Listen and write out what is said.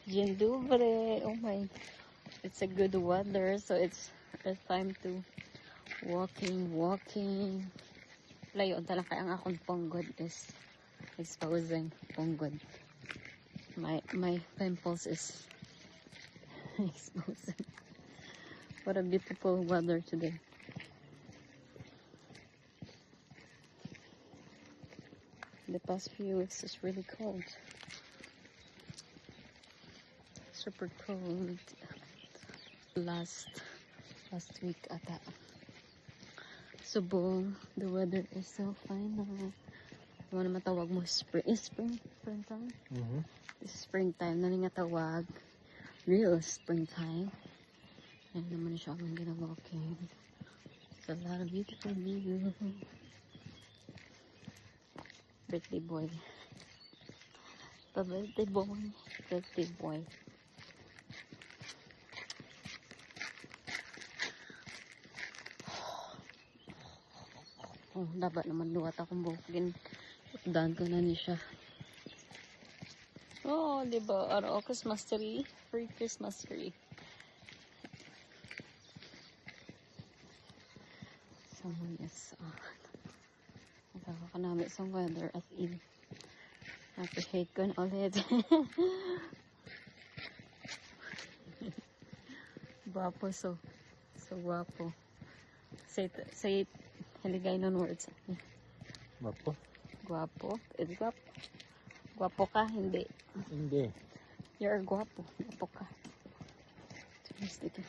Jindubre. Oh my. It's a good weather. So it's time to walking. Layo talaga kaya ang akong ponggod is exposing ponggod. My pimples is exposing. What a beautiful weather today. The past few weeks is really cold. Super cold. Last week ata. Subong, the weather is so fine now. Ano naman tawag mo? Springtime? This springtime na nga tawag. Real springtime. Ayan naman siya akong ginawalking. It's a lot of beautiful view. Birthday boy. Birthday boy. Oh, dapat naman luwat akong bukin. Daan ko na niya siya. Oh, diba? Araw Christmas tree. Free Christmas tree. Someone is nakakanamit sa weather as in. Appreciate ko na ulit. Guwapo so guwapo. Say it. Haligay non words. Guwapo? Guwapo? Guwapo. Guwapo ka? Hindi. Hindi. You're guwapo. Guwapo ka. Dito.